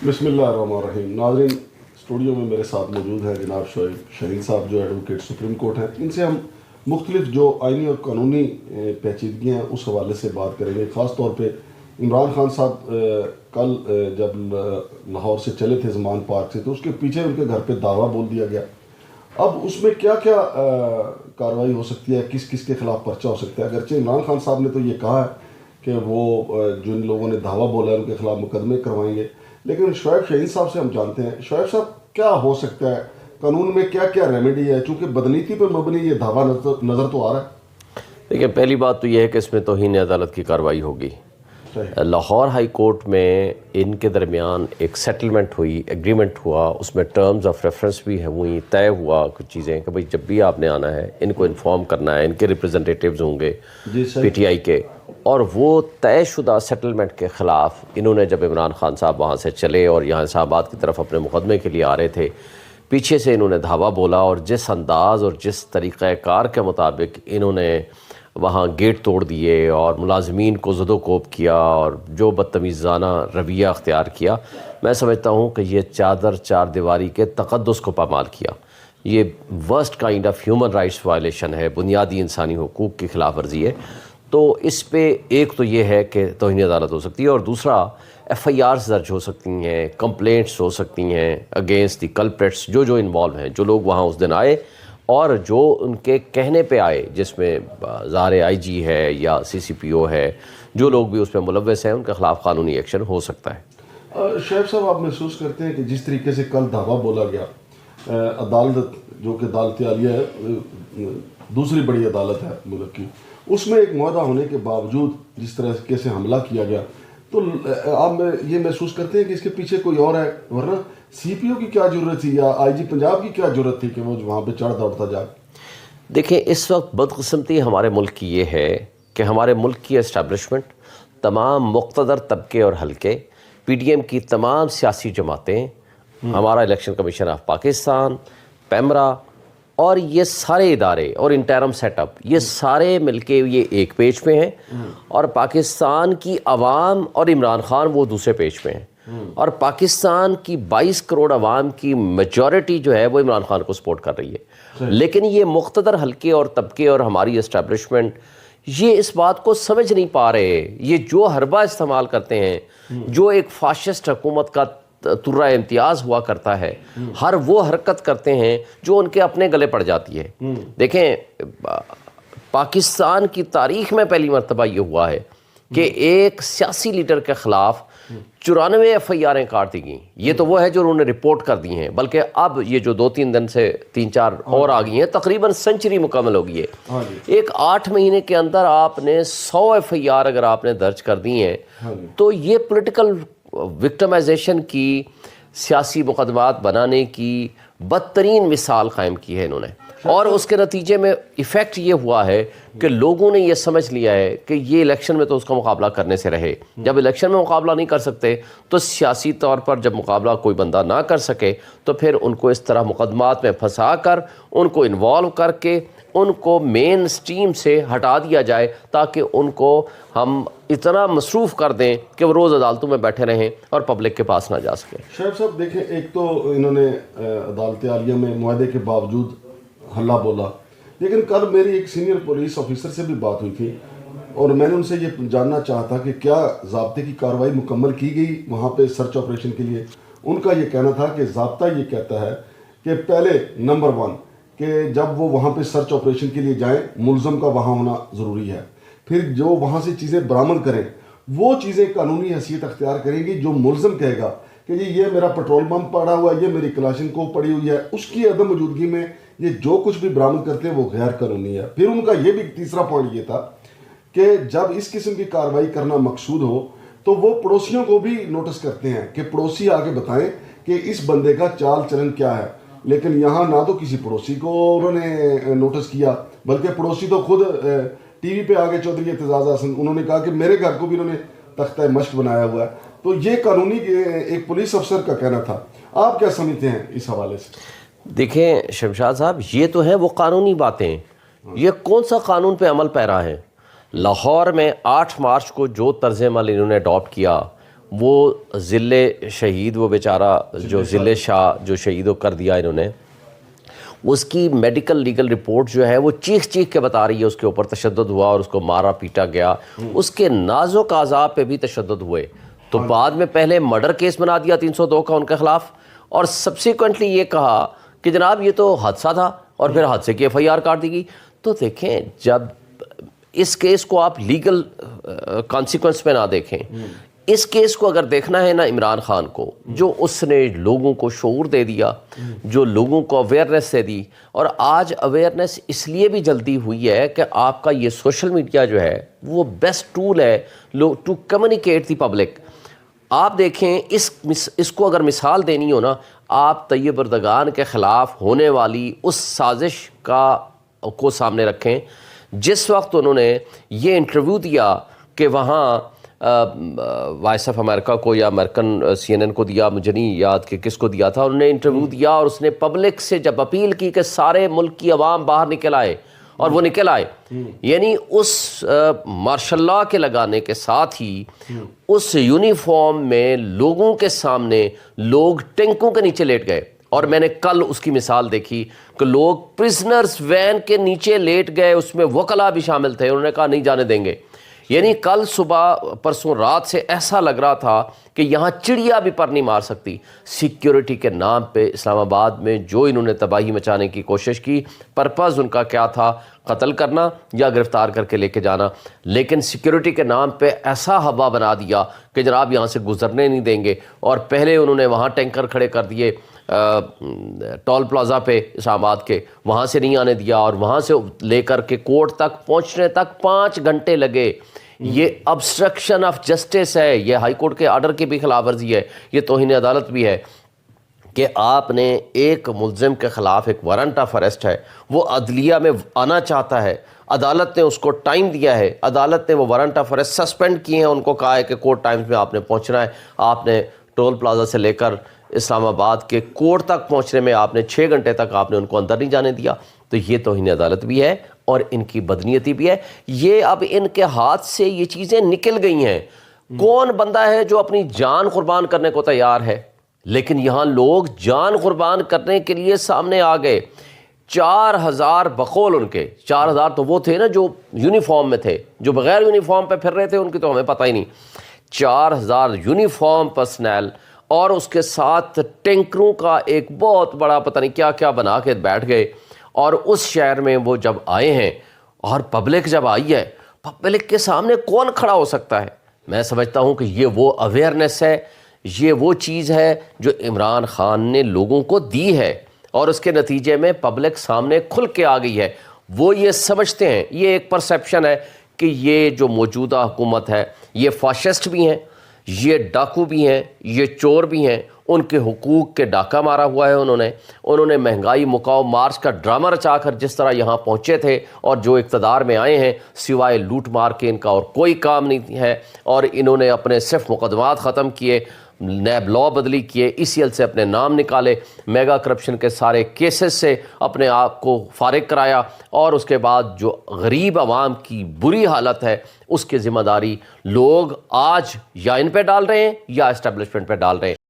بسم اللہ الرحمن الرحیم. ناظرین، اسٹوڈیو میں میرے ساتھ موجود ہیں جناب شعیب شاہین صاحب جو ایڈوکیٹ سپریم کورٹ ہیں. ان سے ہم مختلف جو آئینی اور قانونی پیچیدگیاں ہیں اس حوالے سے بات کریں گے. خاص طور پہ عمران خان صاحب کل جب لاہور سے چلے تھے زمان پارک سے تو اس کے پیچھے ان کے گھر پہ دعویٰ بول دیا گیا. اب اس میں کیا کیا کارروائی ہو سکتی ہے، کس کس کے خلاف پرچہ ہو سکتا ہے؟ اگرچہ عمران خان صاحب نے تو یہ کہا ہے کہ وہ جن لوگوں نے دعویٰ بولا ہے ان کے خلاف مقدمے کروائیں گے، لیکن شعیب شاہین صاحب سے ہم جانتے ہیں. شعیب صاحب، کیا ہو سکتا ہے قانون میں، کیا کیا ریمیڈی ہے؟ چونکہ بدنیتی پر مبنی یہ دعویٰ نظر تو آ رہا ہے. دیکھیں، پہلی بات تو یہ ہے کہ اس میں توہین عدالت کی کارروائی ہوگی. لاہور ہائی کورٹ میں ان کے درمیان ایک سیٹلمنٹ ہوئی، ایگریمنٹ ہوا، اس میں ٹرمز آف ریفرنس بھی ہوئیں، طے ہوا کچھ چیزیں کہ بھئی جب بھی آپ نے آنا ہے ان کو انفارم کرنا ہے. ان کے ریپریزنٹیٹیوز ہوں گے پی ٹی آئی کے، اور وہ طے شدہ سیٹلمنٹ کے خلاف انہوں نے جب عمران خان صاحب وہاں سے چلے اور یہاں اسلام آباد کی طرف اپنے مقدمے کے لیے آ رہے تھے، پیچھے سے انہوں نے دھاوا بولا اور جس انداز اور جس طریقہ کار کے مطابق انہوں نے وہاں گیٹ توڑ دیے اور ملازمین کو زد و کوب کیا اور جو بدتمیزانہ رویہ اختیار کیا، میں سمجھتا ہوں کہ یہ چار دیواری کے تقدس کو پامال کیا. یہ worst kind of human rights violation ہے، بنیادی انسانی حقوق کی خلاف ورزی ہے. تو اس پہ ایک تو یہ ہے کہ توہین عدالت ہو سکتی ہے، اور دوسرا ایف آئی آرز درج ہو سکتی ہیں، کمپلینٹس ہو سکتی ہیں اگینسٹ دی کلپریٹس جو انوالو ہیں، جو لوگ وہاں اس دن آئے اور جو ان کے کہنے پہ آئے، جس میں ظاہر آئی جی ہے یا سی سی پی او ہے، جو لوگ بھی اس میں ملوث ہیں ان کے خلاف قانونی ایکشن ہو سکتا ہے. شعیب صاحب، آپ محسوس کرتے ہیں کہ جس طریقے سے کل دعویٰ بولا گیا، عدالت جو کہ عدالت عالیہ ہے، دوسری بڑی عدالت ہے ملک کی، اس میں ایک معاہدہ ہونے کے باوجود جس طرح سے حملہ کیا گیا، تو آپ یہ محسوس کرتے ہیں کہ اس کے پیچھے کوئی اور ہے؟ ورنہ سی پی او کی کیا ضرورت تھی یا آئی جی پنجاب کی کیا ضرورت تھی کہ وہ وہاں پہ چڑھ دوڑتا جائے؟ دیکھیں، اس وقت بدقسمتی ہمارے ملک کی یہ ہے کہ ہمارے ملک کی اسٹیبلشمنٹ، تمام مقتدر طبقے اور حلقے، پی ڈی ایم کی تمام سیاسی جماعتیں، ہمارا election commission of Pakistan, PEMRA اور یہ سارے ادارے اور انٹرم سیٹ اپ، یہ سارے مل کے یہ ایک پیج پہ ہیں، اور پاکستان کی عوام اور عمران خان وہ دوسرے پیج پہ ہیں. اور پاکستان کی 22 کروڑ عوام کی میجورٹی جو ہے وہ عمران خان کو سپورٹ کر رہی ہے. لیکن یہ مقتدر حلقے اور طبقے اور ہماری اسٹیبلشمنٹ یہ اس بات کو سمجھ نہیں پا رہے. یہ جو حربہ استعمال کرتے ہیں، جو ایک فاشسٹ حکومت کا ترہ امتیاز ہوا کرتا ہے، ہر وہ حرکت کرتے ہیں جو ان کے اپنے گلے پڑ جاتی ہے. دیکھیں، پاکستان کی تاریخ میں پہلی مرتبہ یہ ہوا ہے کہ ایک سیاسی لیڈر کے خلاف 94 ایف آئی آریں کاٹ دی گئیں. یہ تو وہ ہے جو انہوں نے رپورٹ کر دی ہیں، بلکہ اب یہ جو 2-3 دن سے 3-4 اور آ گئی ہیں، تقریباً سنچری مکمل ہو گئی ہے. ایک 8 مہینے کے اندر آپ نے 100 ایف آئی آر اگر آپ نے درج کر دی ہیں تو یہ پولیٹیکل وکٹمائزیشن کی، سیاسی مقدمات بنانے کی بدترین مثال قائم کی ہے انہوں نے. اور اس کے نتیجے میں ایفیکٹ یہ ہوا ہے کہ لوگوں نے یہ سمجھ لیا ہے کہ یہ الیکشن میں تو اس کا مقابلہ کرنے سے رہے. جب الیکشن میں مقابلہ نہیں کر سکتے تو سیاسی طور پر جب مقابلہ کوئی بندہ نہ کر سکے تو پھر ان کو اس طرح مقدمات میں پھنسا کر، ان کو انوالو کر کے، ان کو مین سٹریم سے ہٹا دیا جائے تاکہ ان کو ہم اتنا مصروف کر دیں کہ وہ روز عدالتوں میں بیٹھے رہیں اور پبلک کے پاس نہ جا سکیں. شعیب صاحب، دیکھیں، ایک تو انہوں نے عدالت عالیہ میں معاہدے کے باوجود حلہ بولا، لیکن کل میری ایک سینئر پولیس آفیسر سے بھی بات ہوئی تھی اور میں نے ان سے یہ جاننا چاہا تھا کہ کیا ضابطے کی کارروائی مکمل کی گئی وہاں پہ سرچ آپریشن کے لیے. ان کا یہ کہنا تھا کہ ضابطہ یہ کہتا ہے کہ پہلے نمبر 1 کہ جب وہ وہاں پہ سرچ آپریشن کے لیے جائیں، ملزم کا وہاں ہونا ضروری ہے. پھر جو وہاں سے چیزیں برآمد کریں وہ چیزیں قانونی حیثیت اختیار کریں گی. جو ملزم کہے گا کہ جی یہ میرا پیٹرول پمپ پڑا ہوا ہے، یہ میری کلاشن کو پڑی ہوئی ہے، اس کی عدم موجودگی میں یہ جو کچھ بھی برآمد کرتے ہیں وہ غیر قانونی ہے. پھر ان کا یہ بھی تیسرا پوائنٹ یہ تھا کہ جب اس قسم کی کارروائی کرنا مقصود ہو تو وہ پڑوسیوں کو بھی نوٹس کرتے ہیں کہ پڑوسی آگے بتائیں کہ اس بندے کا چال چلن کیا ہے. لیکن یہاں نہ تو کسی پڑوسی کو انہوں نے نوٹس کیا، بلکہ پڑوسی تو خود ٹی وی پہ آگے چودھری اعتزاز حسن انہوں نے کہا کہ میرے گھر کو بھی انہوں نے تختہ مشق بنایا ہوا ہے. تو یہ قانونی ایک پولیس افسر کا کہنا تھا. آپ کیا سمجھتے ہیں اس حوالے سے؟ دیکھیں شمشاد صاحب، یہ تو ہیں وہ قانونی باتیں، یہ کون سا قانون پہ عمل پیرا ہے؟ لاہور میں 8 مارچ کو جو طرز عمل انہوں نے اڈاپٹ کیا وہ ذل شہید، وہ بیچارہ جو ذل شاہ جو شہید کر دیا انہوں نے، اس کی میڈیکل لیگل رپورٹ جو ہے وہ چیخ چیخ کے بتا رہی ہے اس کے اوپر تشدد ہوا اور اس کو مارا پیٹا گیا، اس کے نازک اعضاء پہ بھی تشدد ہوئے، تو بعد میں پہلے مرڈر کیس بنا دیا 302 کا ان کے خلاف، اور سبسیکوینٹلی یہ کہا کہ جناب یہ تو حادثہ تھا، اور پھر حادثے کی FIR کاٹ دی گئی۔ تو دیکھیں جب اس کیس کو آپ لیگل کانسیکوینس میں نہ دیکھیں، اس کیس کو اگر دیکھنا ہے نا عمران خان کو، جو اس نے لوگوں کو شعور دے دیا، جو لوگوں کو اویئرنیس دے دی، اور آج اویئرنیس اس لیے بھی جلدی ہوئی ہے کہ آپ کا یہ سوشل میڈیا جو ہے وہ بیسٹ ٹول ہے ٹو کمیونیکیٹ دی پبلک۔ آپ دیکھیں اس کو اگر مثال دینی ہو نا، آپ طیب اردگان کے خلاف ہونے والی اس سازش کو سامنے رکھیں جس وقت انہوں نے یہ انٹرویو دیا کہ وہاں وائس آف امریکہ کو یا امریکن CNN کو دیا، مجھے نہیں یاد کہ کس کو دیا تھا، انہوں نے انٹرویو دیا اور اس نے پبلک سے جب اپیل کی کہ سارے ملک کی عوام باہر نکل آئے، اور وہ نکل آئے، یعنی اس مارشاء اللہ کے لگانے کے ساتھ ہی اس یونیفارم میں لوگوں کے سامنے لوگ ٹینکوں کے نیچے لیٹ گئے، اور میں نے کل اس کی مثال دیکھی کہ لوگ پرزنرز وین کے نیچے لیٹ گئے، اس میں وکلاء بھی شامل تھے، انہوں نے کہا نہیں جانے دیں گے۔ یعنی کل صبح پرسوں رات سے ایسا لگ رہا تھا کہ یہاں چڑیا بھی پر نہیں مار سکتی۔ سیکیورٹی کے نام پہ اسلام آباد میں جو انہوں نے تباہی مچانے کی کوشش کی، پرپز ان کا کیا تھا؟ قتل کرنا یا گرفتار کر کے لے کے جانا، لیکن سیکیورٹی کے نام پہ ایسا ہوا بنا دیا کہ جناب یہاں سے گزرنے نہیں دیں گے، اور پہلے انہوں نے وہاں ٹینکر کھڑے کر دیے ٹول پلازا پہ اسلام آباد کے، وہاں سے نہیں آنے دیا، اور وہاں سے لے کر کے کورٹ تک پہنچنے تک 5 گھنٹے لگے۔ یہ obstruction آف جسٹس ہے، یہ ہائی کورٹ کے آرڈر کی بھی خلاف ورزی ہے، یہ توہین عدالت بھی ہے کہ آپ نے ایک ملزم کے خلاف ایک وارنٹ آف اریسٹ ہے، وہ عدلیہ میں آنا چاہتا ہے، عدالت نے اس کو ٹائم دیا ہے، عدالت نے وہ وارنٹ آف اریسٹ سسپینڈ کیے ہیں، ان کو کہا ہے کہ کورٹ ٹائمز میں آپ نے پہنچنا ہے، آپ نے ٹول پلازا سے لے کر اسلام آباد کے کورٹ تک پہنچنے میں آپ نے 6 گھنٹے تک آپ نے ان کو اندر نہیں جانے دیا۔ تو یہ توہین عدالت بھی ہے اور ان کی بدنیتی بھی ہے۔ یہ اب ان کے ہاتھ سے یہ چیزیں نکل گئی ہیں۔ کون بندہ ہے جو اپنی جان قربان کرنے کو تیار ہے؟ لیکن یہاں لوگ جان قربان کرنے کے لیے سامنے آ گئے۔ 4000 بقول ان کے 4000 تو وہ تھے نا جو یونیفارم میں تھے، جو بغیر یونیفارم پہ پھر رہے تھے ان کی تو ہمیں پتہ ہی نہیں۔ 4000 یونیفارم پرسنل اور اس کے ساتھ ٹینکروں کا ایک بہت بڑا پتہ نہیں کیا کیا بنا کے بیٹھ گئے، اور اس شہر میں وہ جب آئے ہیں اور پبلک جب آئی ہے، پبلک کے سامنے کون کھڑا ہو سکتا ہے؟ میں سمجھتا ہوں کہ یہ وہ اویئرنیس ہے، یہ وہ چیز ہے جو عمران خان نے لوگوں کو دی ہے، اور اس کے نتیجے میں پبلک سامنے کھل کے آ گئی ہے۔ وہ یہ سمجھتے ہیں، یہ ایک پرسیپشن ہے کہ یہ جو موجودہ حکومت ہے یہ فاشسٹ بھی ہیں، یہ ڈاکو بھی ہیں، یہ چور بھی ہیں، ان کے حقوق کے ڈاکہ مارا ہوا ہے انہوں نے مہنگائی مکاؤ مارچ کا ڈرامہ رچا کر جس طرح یہاں پہنچے تھے، اور جو اقتدار میں آئے ہیں سوائے لوٹ مار کے ان کا اور کوئی کام نہیں ہے، اور انہوں نے اپنے صرف مقدمات ختم کیے، نیب لا بدلی کیے، ECL سے اپنے نام نکالے، میگا کرپشن کے سارے کیسز سے اپنے آپ کو فارغ کرایا، اور اس کے بعد جو غریب عوام کی بری حالت ہے اس کی ذمہ داری لوگ آج یا ان پہ ڈال رہے ہیں یا اسٹیبلشمنٹ پہ ڈال رہے ہیں۔